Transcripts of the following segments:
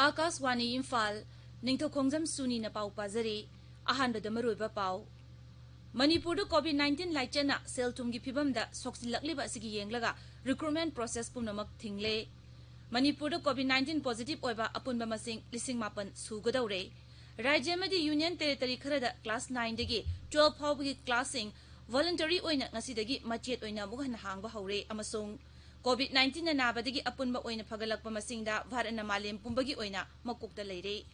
Akaswani Imphal Ningthoukhongjam Suni na pau pazari ahanbada maruiba pau Manipuri COVID-19 laichana sel tumgi phibamda soksilakliba asigi yenglaga recruitment process pumnamak thingle Manipuri COVID-19 positive oiba apunba masing lising mapan sugadawre Rajyamadi Union Territory kharada class 9 dagi 12 phawgi classing voluntary oina ngasidagi machet oina mugan hangba haure amasung COVID-19 na nabadagi apunba oina phagalakpa masingda Bharatna malem pumbagi oina makukta leire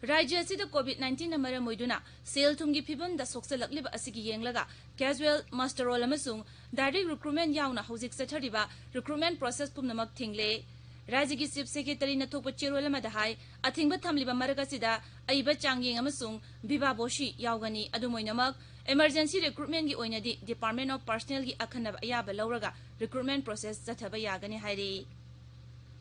Rajya asida COVID-19 na maram moiduna sel thumgi phibam da soksalakliba asigi yenglaga casual master role amasung direct recruitment yauna hojik sathariba recruitment process pumnamak thingle Rajya gi chief secretary na thokpa cherol amada hai athingba thamliba maraga sida aiba changyeng amasung biba boshi yaugani adumoinamak emergency recruitment gi oinadi department of personnel gi akhanab ayaba lawraga recruitment process chathaba yagani hairi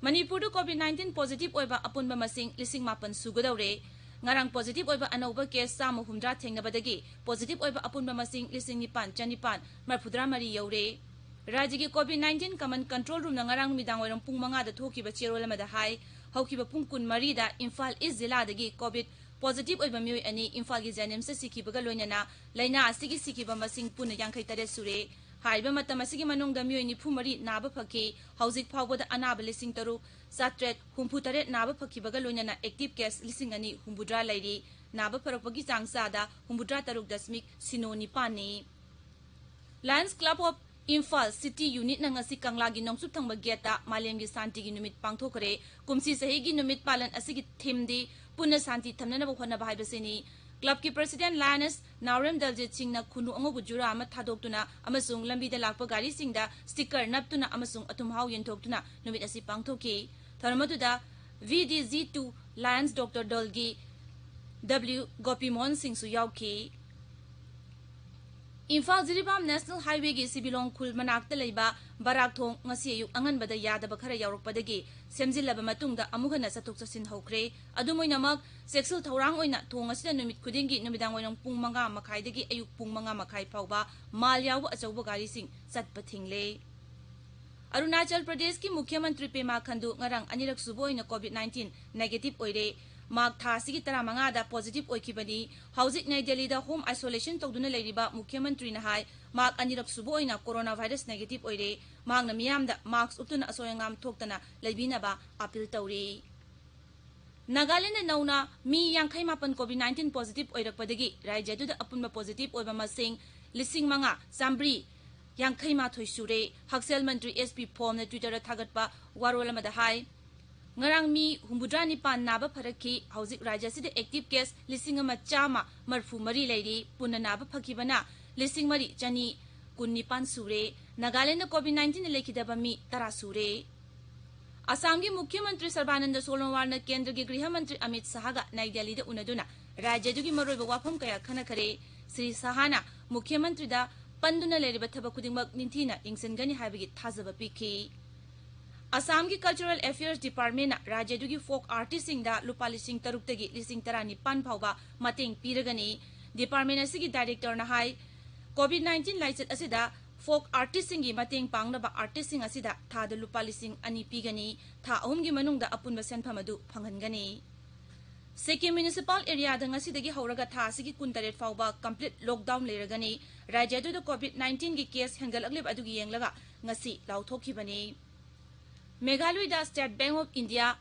Manipuri COVID-19 positive oiba apunba masing lising mapan sugadawre ngarang positive oiba anauba case samu humdra thengnabadagi positive oiba apunba masing lising nipan chanipan marphudra mari yaure Rajya gi COVID-19 command control room na ngarang midang oiram pung 5 da thokiba cherol amada hai haukiba pung 13 da Imphal East zilla dagi COVID positive oiba mioi ani Imphal gi janem se sikibaga loinana laina asigi sikiba masing puna 53 sure Haiba matamasi manung da mioi nifu mari naba phaki haujik phawbada anaba lising taru satret humputare naba phaki baga loinana active case lising ani humbudra lairi naba pharakpagi changsada humbudra taruk dasmik sinoni pani Lions Club of Imphal City Unit na ngasi kanglagi nongsup thangba geta malemgi santi gi numit pangthokare kumsi sahi gi numit palan asigi thimdi punna santi thamnana ba khona bahai baseni Club ki President Lioness Naurem Daljit Singh na khunu ango bujura ama thadoktuna amasung lambi da lakpa gari singda sticker naptuna amasung atumhau yentoktuna numit asi pangthoki tharmatuda VDZ2 Lions Dr. Dolgi W Gopimon Singh su yauki Imphal Jiribam National Highway gi Sibilong khul manakta leiba barak thong ngasi ayuk anganbada yadaba khara yaurokpadagi semjilaba matungda amughana satuk chasin hokre adumoinamak sexual thorang oina thong asida numit khudingi numidang oinang pung 5 makhai dagi ayuk pung 5 makhai phawba mal yawa achauba gari sing satpa thingle Arunachal Pradesh ki Mukhyamantri Pema Khandu ngarang anirak subo oina COVID-19 negative oire Mark Thasigi Taramanga da positive oikibani Haujik Nai Delhi da home isolation togduna leiriba Mukhyamantri na hai Mark anirak subo oina coronavirus negative oire Mark na miyam da marks uptuna asoyangam thoktana leibinaba appeal tawri Nagaland na nauna mi yangkhai mapan COVID-19 positive oirakpadagi Rajya du da apunba positive oiba masing lising manga Zambri yangkhai ma thoi sure Haksel Mantri SP Pom na Twitter thagatpa warola mada hai Ngarang mi humbudra nipan naba pharaki haujik Rajya sida active case lising ama chama marfu mari leiri punna naba phakibana lising mari chani kunnipan sure Nagaland COVID-19 lekidaba mi tara sure Assam ki Mukhyamantri Sarbananda Sonowal na Kendra ki Griha Mantri Amit Shah ga Nai Delhi da unaduna Rajya du gi maroiba wafam kaya khana khare Sri Sahana Mukhyamantri da panduna leriba thaba khudingmak ninthina ingsengani haibagi thajaba piki Assam ki Cultural Affairs Department na Rajya du gi folk artist sing da lupa lising taruk tagi lising tarani pan phawba mateng piragani Department asigi director na hai COVID-19 license asida folk artist singi mateng pangnaba artist sing asida tha da lupa lising ani pigani tha ahum gi manungda apunba senpham adu phangangani Sikkim municipal area da ngasidagi hauraga tha asigi 19 phawba complete lockdown leragani Rajya du da COVID-19 gi case hengalaklib adu gi yenglaga ngasi lauthokibani Meghalaya da State Bank of India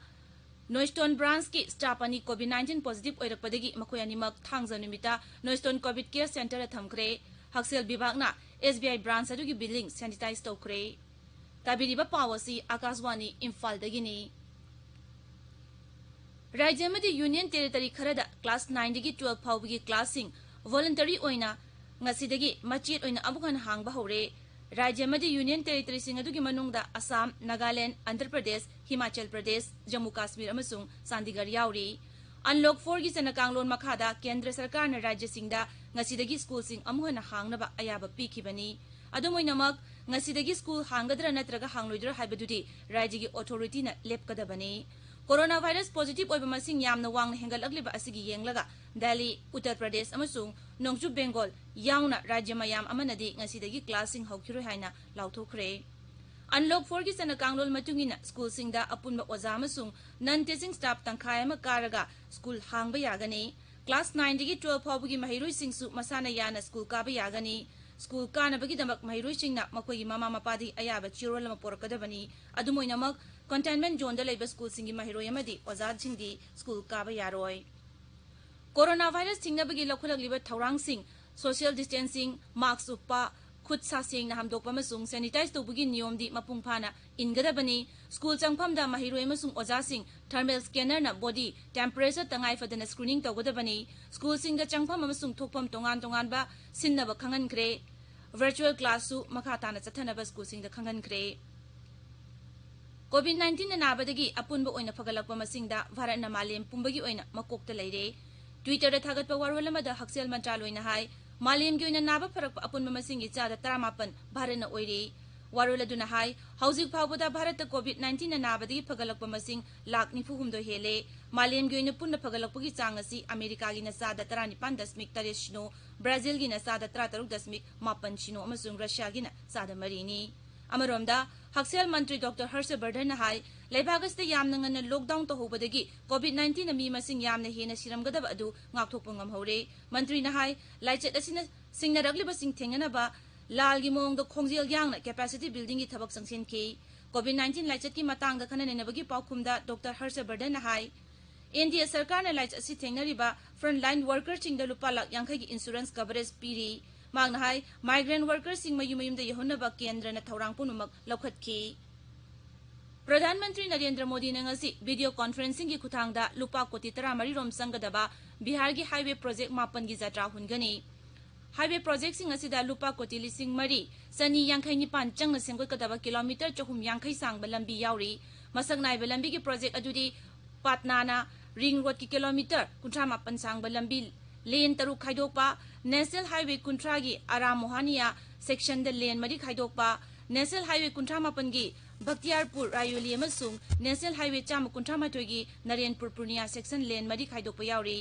Noiston branch ki staff ani COVID-19 positive oirakpadagi makoyani mak thangja numita Noiston COVID care center thamkre Haksel Bibhag na SBI branch adu gi building sanitize tokre tabiriba pawasi Akaswani Imphal dagini Rajyamadi Union Territory kharada class 9 dagi 12 phawgi classing voluntary oina ngasidagi machet oina abukan hangba hore Rajyamadi Union Territory singadu gi manungda Assam, Nagaland, Andhra Pradesh, Himachal Pradesh, Jammu Kashmir amasung Chandigarh yauri Unlock 4 gi sanakanglon makhada Kendra Sarkar na Rajya singda ngasidagi school sing amuhana hangnaba ayaba pikibani adumoinamak ngasidagi school hangadra natraga hangloidra haibadudi Rajya gi authority na lepkadabani corona virus positive ओइबा मसिंग यामना वांगना हेंगलअगलिबा असिगी येंगलगा दिल्ली उत्तर प्रदेश अमसुंग नोंगजु बेंगोल यावना राज्य मयाम अमनदी ngasiदगी क्लासिंग हौखिरोय हाइना लाउथोखरे अनलॉक 4 की सना कांगलोल मतुंगिना स्कूल सिंगदा अपुनबा ओजा अमसुंग नन टीचिंग स्टाफ तंखाय अमा कारगा स्कूल हांगबा यागनी क्लास 9 दगी 12 फाउबगी महिरोय सिंगसु मसाना याना स्कूल काबा यागनी स्कूल कानबगी दमक महिरोय सिंगना मखोगी मामा मपादी अयाबा चिरोल अमा पोरकदबनी अदुमोइनमक कंटेनमेंट जोन दा लेबा स्कूल सिंगी महिरोय अमदी ओजा सिंगदी स्कूल काबा यारोय कोरोना वायरस थिंगनबगी लखुलगलिबा थौरांग सिंग सोशल डिस्टेंसिंग मास्क उपा खुद सासेंग ना हमदोकपा मसुंग सैनिटाइज तौबगी नियम दी मपुंग फाना इनगदबनी स्कूल चंगफम दा महिरोय मसुंग ओजा सिंग थर्मल स्कैनर ना बॉडी टेम्परेचर तंगाई फदना स्क्रीनिंग तौगदबनी स्कूल सिंग दा चंगफम मसुंग थोकफम तोंगान तोंगानबा सिन्नबा खंगनख्रे वर्चुअल क्लास सु मखा ताना चथनबा स्कूल सिंग दा खंगनख्रे कोविड-19 नाबदगी अपुनबा ओइना फगलकपा मसिंगदा भारत ना मालेम पुंबगी ओइना मकोकता लेरे ट्विटर दा थागतपा वारोल अमदा हक्सेल मंत्रालयना हाय मालेम की ओइना नाबा फरक अपुनबा मसिंगी चादा 18 भारत ना ओइरे वारोल अदुना हाय हौजिक फावबदा भारत कोविड-19 नाबदगी फगलकपा मसिंग लाख 94 हेले मालेम की ओइना पुन्ना फगलकपगी चांग असि अमेरिका की ना चादा 19.8 शिनो ब्राजील की ना चादा 36.8 शिनो अमसुंग रशिया की ना चादा 3 नि अमरोमदा हक्सेल मंत्री डॉक्टर हर्षवर्धन हाय लेबागस्ते यामना ngana लॉकडाउन तो होबदगी कोविड-19 ना मी मसिंग यामना हेना सिरमगदब अदु ngakthokpa ngamhore मंत्री ना हाय लाइचेट असिना सिंगना रगलिबा सिंग थेंगनाबा लाल गी मोंग द खोंगजिल यांगना कैपेसिटी बिल्डिंग की थबक संगसिन की कोविड-19 लाइचेट की मतंग द खना नेनबगी पाउखुमदा डॉक्टर हर्षवर्धन हाय इंडिया सरकार ने लाइच असि थेंगनरिबा फ्रंट लाइन वर्कर सिंग द लुपा लाख यांखै की इंश्योरेंस कवरेज पीरी मांगना हाय माइग्रेंट वर्कर सिंग मयुमयुम द यहुनबा केंद्र न थौरांग पुनुमक लौखतकी प्रधानमंत्री नरेंद्र मोदी ने ngasi वीडियो कॉन्फ्रेंसिंग की खुथांगदा लुपा कोटी 13 रोम संगदबा बिहार की हाईवे प्रोजेक्ट 9 की जात्रा हुनगनी हाईवे प्रोजेक्ट सिंग असिदा लुपा कोटी लिसिंग मरी सनी यांखै निपान चंग सेंगकदबा किलोमीटर 480 सांगबा लंबी यावरी मसक नाइबा लंबी की प्रोजेक्ट अदुदी पाटनाना रिंग रोड की किलोमीटर 38 सांगबा लंबी लेन तरु खाइदोकपा नेशनल हाईवे कुंट्रा की आराम मोहानिया सेक्शन द लेन मरी खाइदोकपा नेशनल हाईवे 38 की बख्तियारपुर रायोली अमसुंग नेशनल हाईवे 138 की नरेनपुर पूर्णिया सेक्शन लेन मरी खाइदोकपा यावरी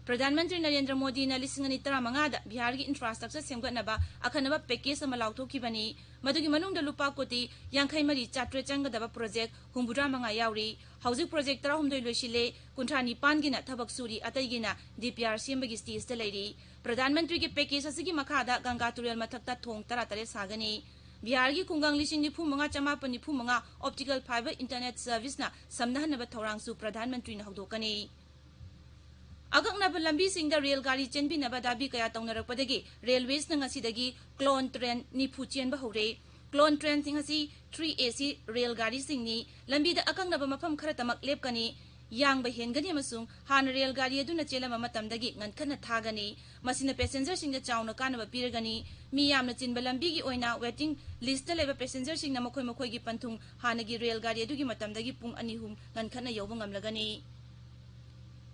प्रधानमंत्री नरेंद्र मोदी ने 2015 बिहार की इंफ्रास्ट्रक्चर सेमगनबा अखनबा पैकेज अमा लाउथोखिबनी मदुगी मनुंग द लुपा कोटी यांखै मरी चात्रे चंगदबा प्रोजेक्ट 65 यावरी हौजिक प्रोजेक्ट 13 लोइसिले 95 गिना थबक सूरी अतैगिना डीपीआर सेमबगी स्टेज द लेरी प्रधानमंत्री के पैकेज असगी मखादा गंगा तुरेल मथक्ता थोंग 13 सागनी बिहार की खुंगांग 95,995 ऑप्टिकल फाइबर इंटरनेट सर्विस ना समनहनबा थौरांगसु प्रधानमंत्री ने हौदोकनी अगकनबा लंबी सिंगदा रेलगाड़ी चेनबिनबा दाबी कया तौनरकपदगी रेलवेज न ngasiदगी क्लोन ट्रेन निफु चेनबा हौरे क्लोन ट्रेन सिंगसी 3AC रेलगाड़ी सिंगनी लंबीदा अकंगनबा मफम खरतमक लेपकनी यांगबा हेनगनी अमसुंग हान रेलगाड़ी अदुना चेलमा मतमदगी ngनखना थागनी मसिना पैसेंजर सिंगदा चाउना कानबा पिरगनी मी यामना चिनबा लंबीगी ओइना वेटिंग लिस्ट लेबा पैसेंजर सिंगना मखोय मखोयगी पंथुंग हानगी रेलगाड़ी अदुगी मतमदगी पुंग अनिहुम ngनखना यौबा ngamlagani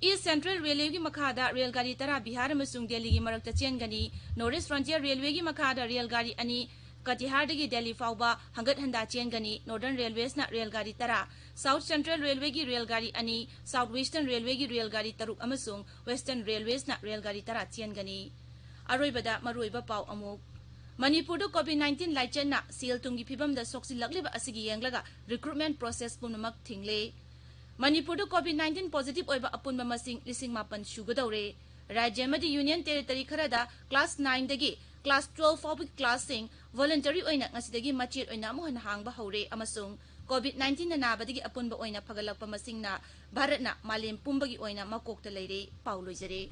ईस्ट सेंट्रल रेलवे की मखादा रेलगाड़ी 13 बिहार अमसुंग दिल्ली की मरकता चेनगनी नॉर्थ ईस्ट फ्रंटियर रेलवे की मखादा रेलगाड़ी अनि कटिहारदगी दिल्ली फाउबा हंगत हंदा चेनगनी नॉर्दर्न रेलवेज ना रेलगाड़ी 13 साउथ सेंट्रल रेलवे की रेलगाड़ी अनि साउथ वेस्टर्न रेलवे की रेलगाड़ी 3 अमसुंग वेस्टर्न रेलवेज ना रेलगाड़ी 13 चेनगनी अरोइबदा मरोइबा पाउ अमुक मणिपुर कोविड-19 लाइचना सेल तुंगी फिबम द सोक्सिलगलिबा असिगी येंगलगा रिक्रूटमेंट प्रोसेस पुनमक थिंगले मणिपुर कोविड-19 पॉजिटिव ओइबा अपुनबा मसिंग 5,000 सुगदौरे राज्य मदी यूनियन टेरिटरी खरदा क्लास 9 दगी क्लास 12 फाउबी क्लासिंग वॉलंटरी ओइना ngasiदगी मचेट ओइना मोहन हांगबा हौरे अमसुंग कोविड-19 नाबदगी अपुनबा ओइना फगलकपा मसिंगना भारतना मालेम पुंबगी ओइना मकोकता लेरे पाउ लोइजरे।